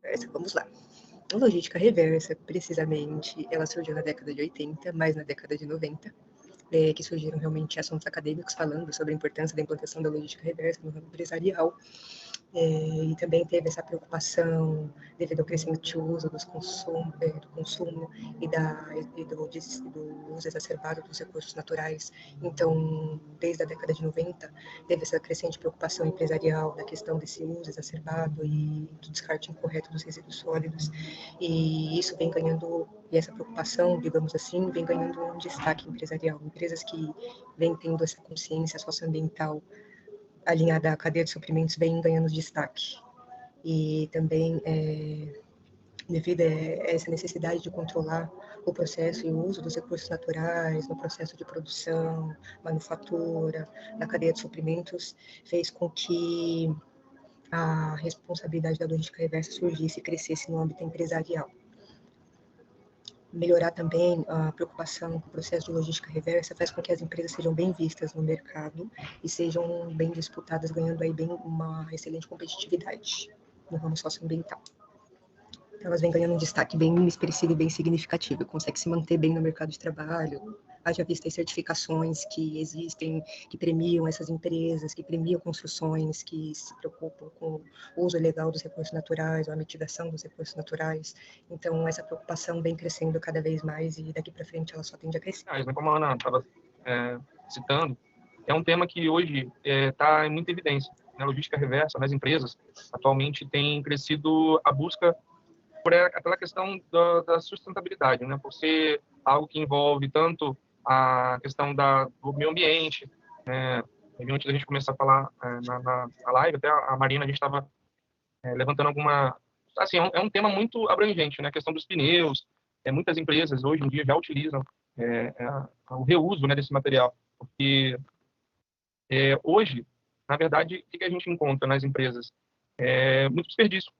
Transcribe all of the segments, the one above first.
reversa. Vamos lá. A logística reversa, precisamente, ela surgiu na década de 80, mais na década de 90, que surgiram realmente assuntos acadêmicos falando sobre a importância da implantação da logística reversa no ramo empresarial. E também teve essa preocupação devido ao crescente uso do consumo do uso exacerbado dos recursos naturais. Então, desde a década de 90, teve essa crescente preocupação empresarial da questão desse uso exacerbado e do descarte incorreto dos resíduos sólidos. E isso vem ganhando, e essa preocupação, digamos assim, vem ganhando um destaque empresarial. Empresas que vêm tendo essa consciência socioambiental alinhada à cadeia de suprimentos vem ganhando destaque. E também, devido a essa necessidade de controlar o processo e o uso dos recursos naturais no processo de produção, manufatura, na cadeia de suprimentos, fez com que a responsabilidade da logística reversa surgisse e crescesse no âmbito empresarial. Melhorar também a preocupação com o processo de logística reversa faz com que as empresas sejam bem vistas no mercado e sejam bem disputadas, ganhando aí bem uma excelente competitividade no ramo socioambiental. Então, elas vêm ganhando um destaque bem expressivo e bem significativo, consegue se manter bem no mercado de trabalho, haja vista as certificações que existem, que premiam essas empresas, que premiam construções que se preocupam com o uso legal dos recursos naturais, ou a mitigação dos recursos naturais. Então, essa preocupação vem crescendo cada vez mais e daqui para frente ela só tende a crescer. Como a Ana estava citando, é um tema que hoje está em muita evidência. A logística reversa nas empresas atualmente tem crescido a busca por aquela questão da sustentabilidade, né? Por ser algo que envolve tanto a questão do meio ambiente, antes da gente começar a falar na live, até a Marina, a gente estava levantando alguma... Assim, é um tema muito abrangente, né? A questão dos pneus, muitas empresas hoje em dia já utilizam o reuso, né, desse material, porque hoje, na verdade, o que a gente encontra nas empresas? Muito desperdício.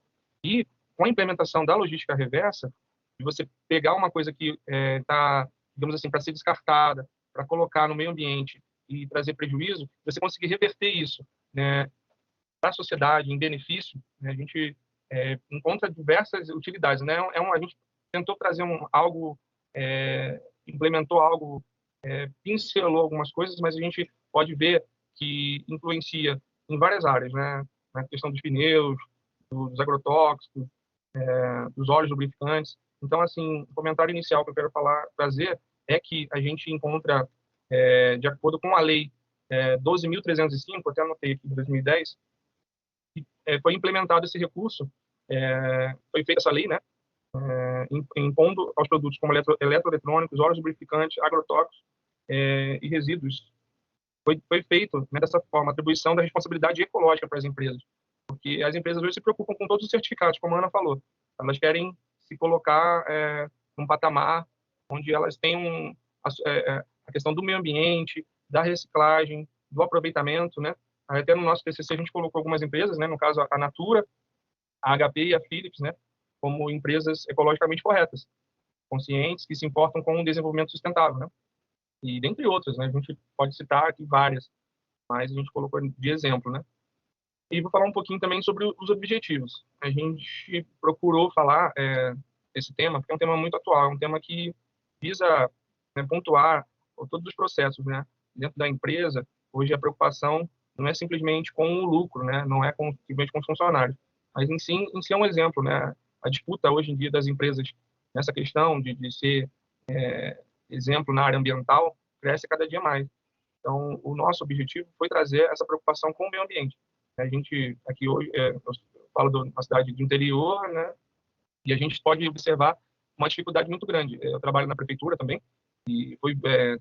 E com a implementação da logística reversa, de você pegar uma coisa que está, digamos assim, para ser descartada, para colocar no meio ambiente e trazer prejuízo, você conseguir reverter isso, né, para a sociedade, em benefício, né, a gente encontra diversas utilidades. Né? A gente tentou trazer algo, implementou algo, pincelou algumas coisas, mas a gente pode ver que influencia em várias áreas, né? Na questão dos pneus, dos agrotóxicos, dos óleos lubrificantes. Então, assim, o comentário inicial que eu quero trazer é que a gente encontra, de acordo com a lei 12.305, até anotei aqui, de 2010, foi implementado esse recurso, foi feita essa lei, né, impondo aos produtos como eletroeletrônicos, óleos lubrificantes, agrotóxicos e resíduos. Foi feito, né, dessa forma, a atribuição da responsabilidade ecológica para as empresas. Porque as empresas hoje se preocupam com todos os certificados, como a Ana falou. Elas querem se colocar num patamar onde elas têm a questão do meio ambiente, da reciclagem, do aproveitamento, né? Até no nosso TCC a gente colocou algumas empresas, né? No caso a Natura, a HP e a Philips, né? Como empresas ecologicamente corretas, conscientes, que se importam com o desenvolvimento sustentável, né? E dentre outras, né? A gente pode citar aqui várias, mas a gente colocou de exemplo, né? E vou falar um pouquinho também sobre os objetivos. A gente procurou falar esse tema, porque é um tema muito atual, é um tema que visa, né, pontuar todos os processos, né? Dentro da empresa, hoje a preocupação não é simplesmente com o lucro, né? Não é simplesmente com os funcionários, mas em si é um exemplo, né? A disputa hoje em dia das empresas nessa questão de ser exemplo na área ambiental cresce cada dia mais. Então, o nosso objetivo foi trazer essa preocupação com o meio ambiente. A gente, aqui hoje, eu falo de uma cidade do interior, né? E a gente pode observar uma dificuldade muito grande. Eu trabalho na prefeitura também, e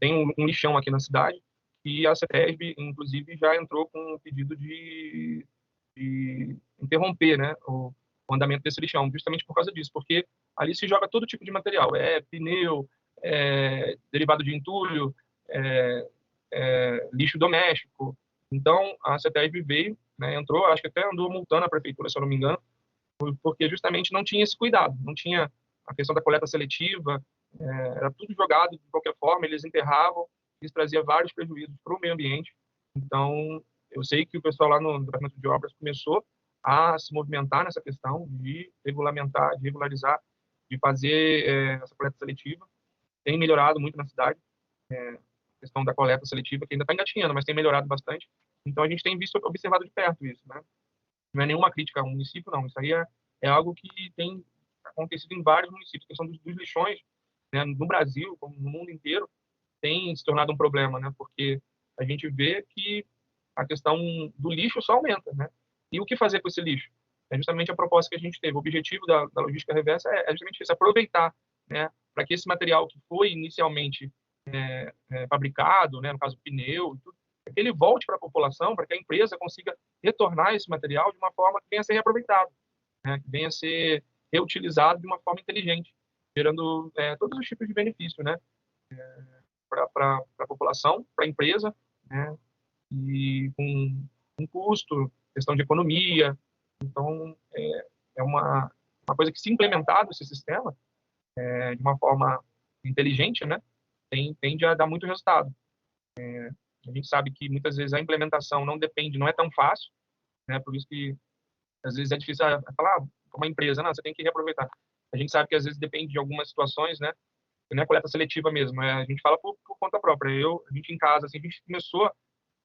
tem um lixão aqui na cidade, e a CETESB, inclusive, já entrou com um pedido de interromper, né, o andamento desse lixão, justamente por causa disso, porque ali se joga todo tipo de material, pneu, derivado de entulho, lixo doméstico. Então, a CETESB veio, né, entrou, acho que até andou multando a prefeitura, se eu não me engano, porque justamente não tinha esse cuidado, não tinha a questão da coleta seletiva, era tudo jogado de qualquer forma, eles enterravam, isso trazia vários prejuízos para o meio ambiente. Então, eu sei que o pessoal lá no Departamento de Obras começou a se movimentar nessa questão de regulamentar, de regularizar, de fazer essa coleta seletiva. Tem melhorado muito na cidade, a questão da coleta seletiva, que ainda está engatinhando, mas tem melhorado bastante. Então, a gente tem visto, observado de perto isso, né? Não é nenhuma crítica ao município, não. Isso aí é algo que tem acontecido em vários municípios. A questão dos lixões, né, no Brasil, como no mundo inteiro, tem se tornado um problema, né? Porque a gente vê que a questão do lixo só aumenta, né? E o que fazer com esse lixo? É justamente a proposta que a gente teve. O objetivo da logística reversa é justamente isso, aproveitar, né, para que esse material que foi inicialmente fabricado, né, no caso pneu, que ele volte para a população, para que a empresa consiga retornar esse material de uma forma que venha a ser reaproveitado, né, que venha a ser reutilizado de uma forma inteligente, gerando todos os tipos de benefício, né, para a população, para a empresa, né, e com um custo, questão de economia. Então, é uma coisa que, se implementado esse sistema de uma forma inteligente, né, tende a dar muito resultado. A gente sabe que muitas vezes a implementação não é tão fácil, né, por isso que às vezes é difícil falar para uma empresa, não, você tem que reaproveitar. A gente sabe que às vezes depende de algumas situações, né, não é coleta seletiva mesmo, a gente fala por conta própria. A gente em casa, assim, a gente começou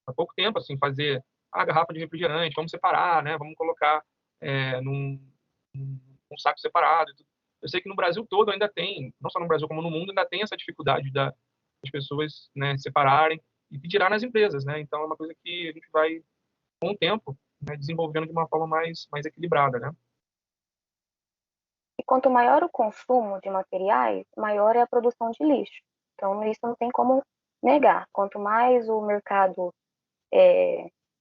há pouco tempo, assim, fazer a garrafa de refrigerante, vamos separar, né, vamos colocar num saco separado. Eu sei que no Brasil todo ainda tem, não só no Brasil como no mundo, ainda tem essa dificuldade das pessoas, né, separarem e tirar nas empresas, né? Então é uma coisa que a gente vai, com o tempo, né, desenvolvendo de uma forma mais equilibrada, né? E quanto maior o consumo de materiais, maior é a produção de lixo. Então, isso não tem como negar. Quanto mais o mercado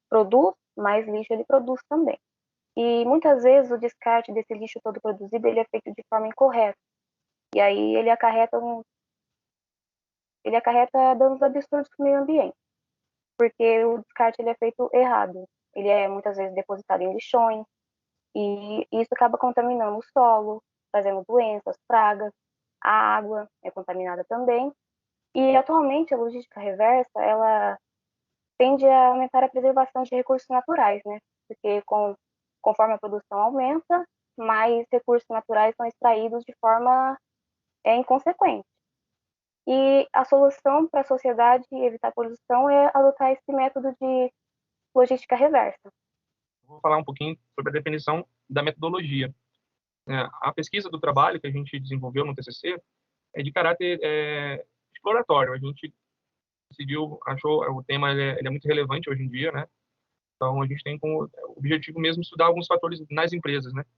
produz, mais lixo ele produz também. E muitas vezes o descarte desse lixo todo produzido ele é feito de forma incorreta. E aí ele acarreta danos absurdos para o meio ambiente, porque o descarte ele é feito errado. Ele é muitas vezes depositado em lixões e isso acaba contaminando o solo, trazendo doenças, pragas. A água é contaminada também. E atualmente a logística reversa ela tende a aumentar a preservação de recursos naturais, né? Porque conforme a produção aumenta, mais recursos naturais são extraídos de forma inconsequente. E a solução para a sociedade evitar a poluição é adotar esse método de logística reversa. Vou falar um pouquinho sobre a definição da metodologia. A pesquisa do trabalho que a gente desenvolveu no TCC é de caráter exploratório. A gente achou o tema ele é muito relevante hoje em dia, né? Então a gente tem como objetivo mesmo estudar alguns fatores nas empresas, né? Que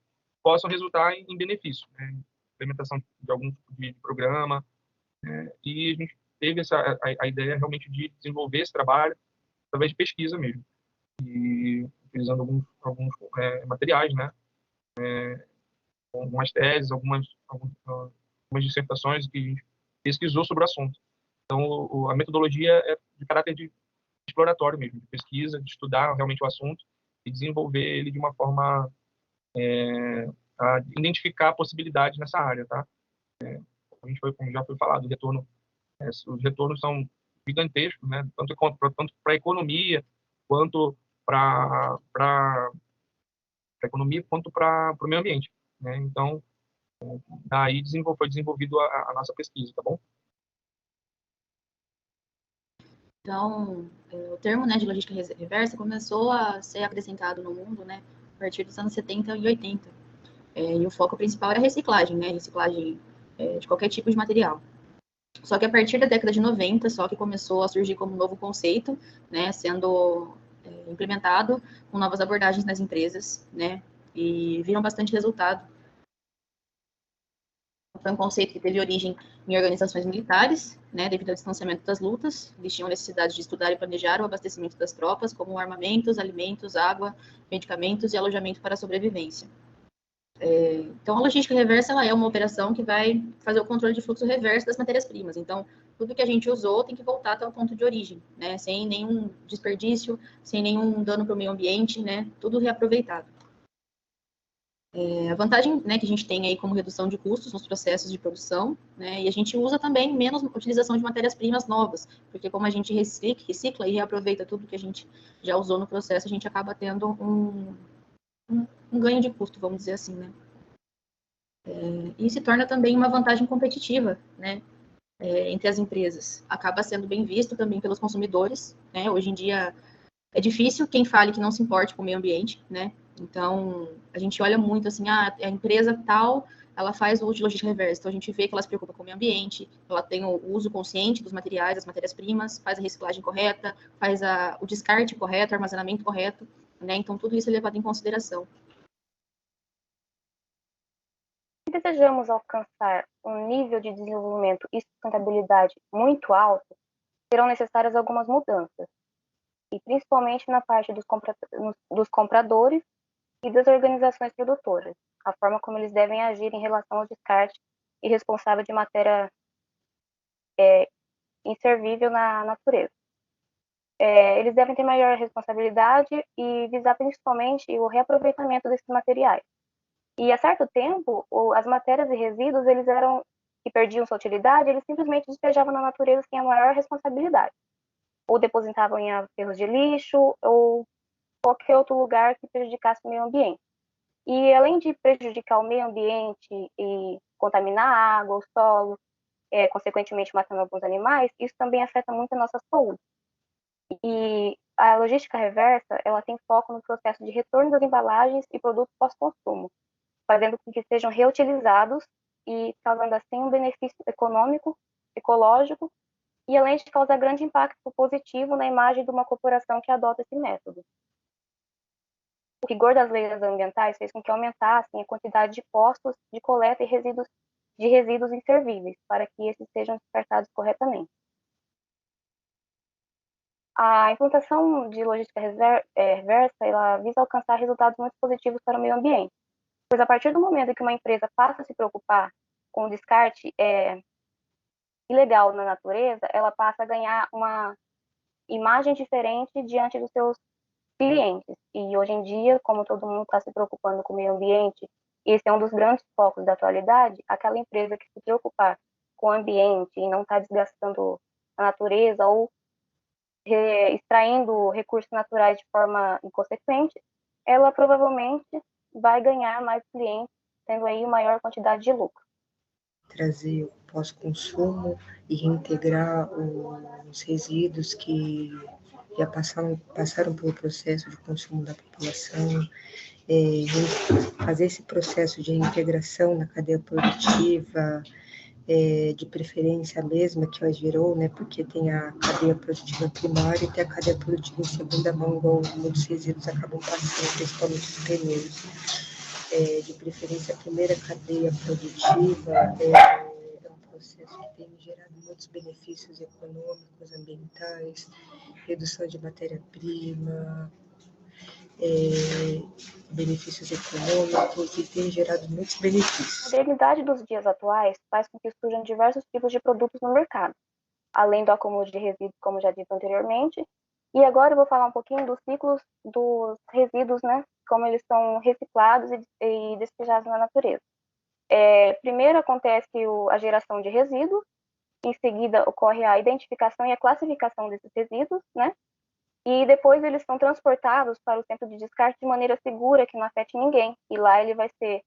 possam resultar em benefício, né? Implementação de algum tipo de programa, e a gente teve a ideia realmente de desenvolver esse trabalho através de pesquisa mesmo, e utilizando alguns materiais, né? Algumas teses, algumas dissertações que a gente pesquisou sobre o assunto. Então, a metodologia é de caráter de exploratório mesmo, de pesquisa, de estudar realmente o assunto e desenvolver ele de uma forma a identificar possibilidades nessa área, tá? Como já foi falado, os retornos são gigantescos, né? Tanto para a economia, quanto para a economia, quanto para o meio ambiente, né? Então, daí foi desenvolvido a nossa pesquisa, tá bom? Então, o termo, né, de logística reversa começou a ser acrescentado no mundo, né, a partir dos anos 70 e 80. E o foco principal era a reciclagem, né, reciclagem de qualquer tipo de material. Só que a partir da década de 90, só que começou a surgir como um novo conceito, né, sendo implementado com novas abordagens nas empresas, né, e viram bastante resultado. Foi um conceito que teve origem em organizações militares, né, devido ao distanciamento das lutas. Eles tinham necessidade de estudar e planejar o abastecimento das tropas, como armamentos, alimentos, água, medicamentos e alojamento para a sobrevivência. Então, a logística reversa ela é uma operação que vai fazer o controle de fluxo reverso das matérias-primas. Então, tudo que a gente usou tem que voltar até o ponto de origem, né, sem nenhum desperdício, sem nenhum dano para o meio ambiente, né, tudo reaproveitado. A vantagem, né, que a gente tem aí como redução de custos nos processos de produção, né, e a gente usa também menos utilização de matérias-primas novas, porque como a gente recicla e reaproveita tudo que a gente já usou no processo, a gente acaba tendo um ganho de custo, vamos dizer assim, né? E se torna também uma vantagem competitiva, né? Entre as empresas. Acaba sendo bem visto também pelos consumidores, né? Hoje em dia é difícil quem fale que não se importe com o meio ambiente, né? Então, a gente olha muito assim, a empresa tal, ela faz o uso de logística reversa. Então, a gente vê que ela se preocupa com o meio ambiente, ela tem o uso consciente dos materiais, das matérias-primas, faz a reciclagem correta, faz o descarte correto, o armazenamento correto, né? Então, tudo isso é levado em consideração. Se desejamos alcançar um nível de desenvolvimento e sustentabilidade muito alto, serão necessárias algumas mudanças, e principalmente na parte dos compradores e das organizações produtoras, a forma como eles devem agir em relação ao descarte irresponsável de matéria inservível na natureza. Eles devem ter maior responsabilidade e visar principalmente o reaproveitamento desses materiais. E, há certo tempo, as matérias e resíduos, que perdiam sua utilidade, eles simplesmente despejavam na natureza sem a maior responsabilidade. Ou depositavam em aterros de lixo, ou qualquer outro lugar que prejudicasse o meio ambiente. E, além de prejudicar o meio ambiente e contaminar a água, o solo, consequentemente matando alguns animais, isso também afeta muito a nossa saúde. E a logística reversa, ela tem foco no processo de retorno das embalagens e produtos pós-consumo, fazendo com que sejam reutilizados e causando assim um benefício econômico, ecológico, e além de causar grande impacto positivo na imagem de uma corporação que adota esse método. O rigor das leis ambientais fez com que aumentassem a quantidade de postos de coleta de resíduos inservíveis, para que esses sejam descartados corretamente. A implantação de logística reversa, ela visa alcançar resultados muito positivos para o meio ambiente, pois a partir do momento que uma empresa passa a se preocupar com o descarte ilegal na natureza, ela passa a ganhar uma imagem diferente diante dos seus clientes. E hoje em dia, como todo mundo está se preocupando com o meio ambiente, esse é um dos grandes focos da atualidade, aquela empresa que se preocupar com o ambiente e não está desgastando a natureza ou extraindo recursos naturais de forma inconsequente, ela provavelmente vai ganhar mais clientes, tendo aí uma maior quantidade de lucro. Trazer o pós-consumo e reintegrar os resíduos que já passaram pelo processo de consumo da população, fazer esse processo de integração na cadeia produtiva, de preferência a mesma que hoje virou, né, porque tem a cadeia produtiva primária e tem a cadeia produtiva em segunda mão, igual muitos resíduos acabam passando, principalmente os pneus. De preferência, a primeira cadeia produtiva é um processo que tem gerado muitos benefícios econômicos, ambientais, redução de matéria-prima, benefícios econômicos e tem gerado muitos benefícios. A modernidade dos dias atuais faz com que surjam diversos tipos de produtos no mercado, além do acúmulo de resíduos, como já dito anteriormente. E agora eu vou falar um pouquinho dos ciclos dos resíduos, né? Como eles são reciclados e despejados na natureza. Primeiro acontece a geração de resíduos, em seguida ocorre a identificação e a classificação desses resíduos, né? E depois eles são transportados para o centro de descarte de maneira segura, que não afete ninguém. E lá ele vai ser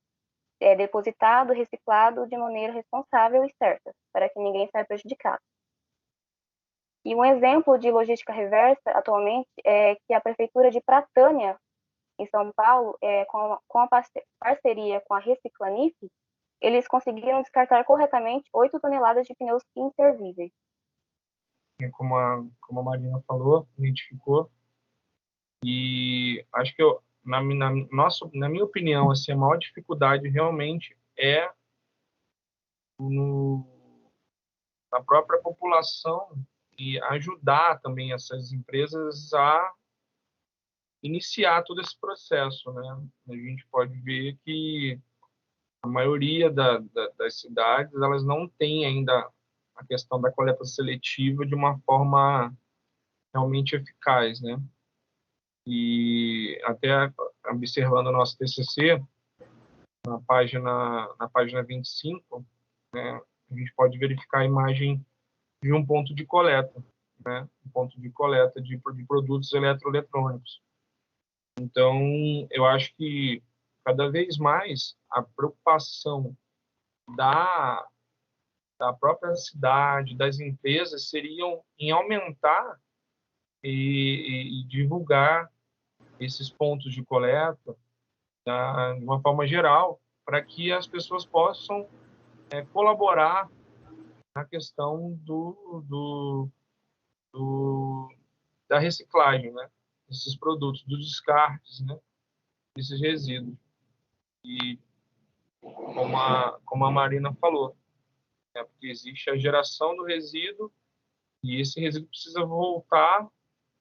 depositado, reciclado de maneira responsável e certa, para que ninguém saia prejudicado. E um exemplo de logística reversa, atualmente, é que a Prefeitura de Pratânia, em São Paulo, com a parceria com a Reciclanif, eles conseguiram descartar corretamente 8 toneladas de pneus inservíveis. Como a Marina falou, identificou, e acho que na minha opinião, assim, a maior dificuldade realmente é na própria população e ajudar também essas empresas a iniciar todo esse processo, né? A gente pode ver que a maioria das cidades, elas não têm ainda a questão da coleta seletiva de uma forma realmente eficaz, né? E até observando o nosso TCC, na página 25, né, a gente pode verificar a imagem de um ponto de coleta, né? Um ponto de coleta de produtos eletroeletrônicos. Então, eu acho que cada vez mais a preocupação da, da própria cidade, das empresas, seriam em aumentar e divulgar esses pontos de coleta, tá, de uma forma geral, para que as pessoas possam colaborar na questão da reciclagem, né, desses produtos, dos descartes, né, desses resíduos. E como a Marina falou, né, porque existe a geração do resíduo e esse resíduo precisa voltar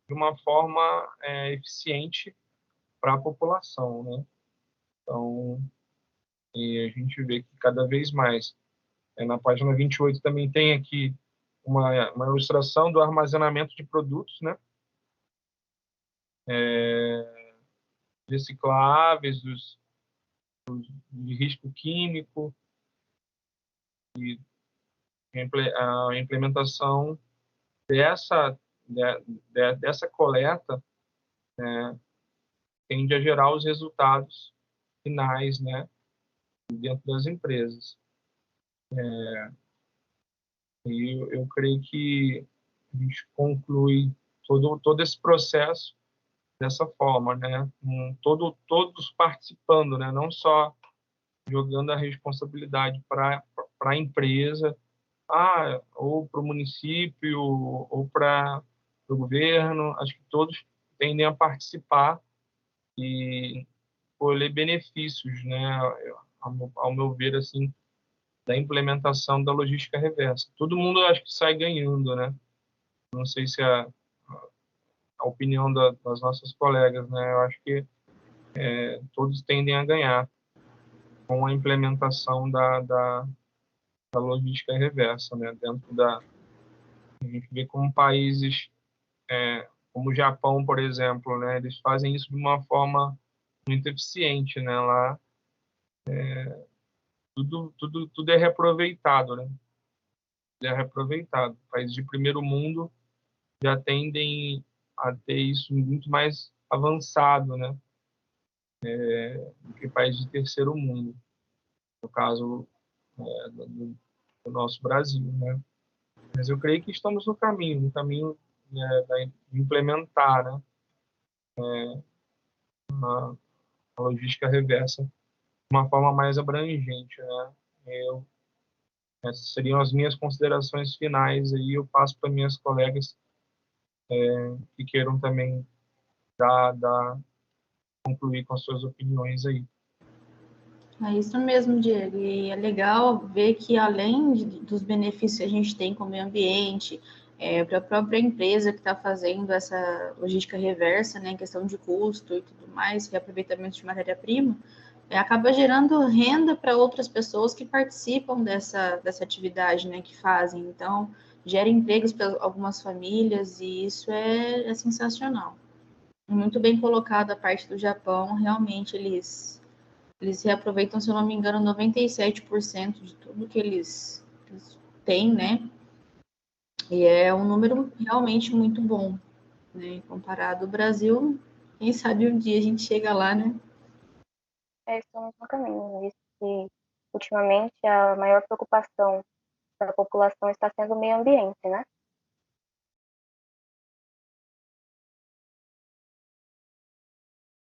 de uma forma eficiente para a população, né? Então, e a gente vê que cada vez mais, na página 28 também tem aqui uma ilustração do armazenamento de produtos, né? Recicláveis, de risco químico, e a implementação dessa coleta, né, tende a gerar os resultados finais, né, dentro das empresas. E eu creio que a gente conclui todo esse processo dessa forma, né, todos participando, né, não só jogando a responsabilidade para a empresa, ou para o município, ou para o governo. Acho que todos tendem a participar e colher benefícios, né, ao meu ver, assim, da implementação da logística reversa. Todo mundo acho que sai ganhando, né? Não sei se a opinião das nossas colegas, né? Eu acho que todos tendem a ganhar com a implementação da logística reversa, né? A gente vê como países como o Japão, por exemplo, né? Eles fazem isso de uma forma muito eficiente, né? Lá tudo é reaproveitado, né? É reaproveitado. Países de primeiro mundo já tendem a ter isso muito mais avançado, né? Do que países de terceiro mundo, no caso do nosso Brasil, né? Mas eu creio que estamos no caminho, né, de implementar, né, a logística reversa de uma forma mais abrangente, né? Essas seriam as minhas considerações finais aí. Eu passo para minhas colegas que queiram também concluir com as suas opiniões aí. É isso mesmo, Diego. E é legal ver que, além dos benefícios que a gente tem com o meio ambiente, para a própria empresa que está fazendo essa logística reversa, né, em questão de custo e tudo mais, reaproveitamento de matéria-prima, acaba gerando renda para outras pessoas que participam dessa atividade, né, que fazem. Então, gera empregos para algumas famílias e isso é sensacional. Muito bem colocado a parte do Japão, realmente eles reaproveitam, se eu não me engano, 97% de tudo que eles têm, né? E é um número realmente muito bom, né? Comparado ao Brasil, quem sabe um dia a gente chega lá, né? Estamos no caminho, visto que ultimamente a maior preocupação da população está sendo o meio ambiente, né?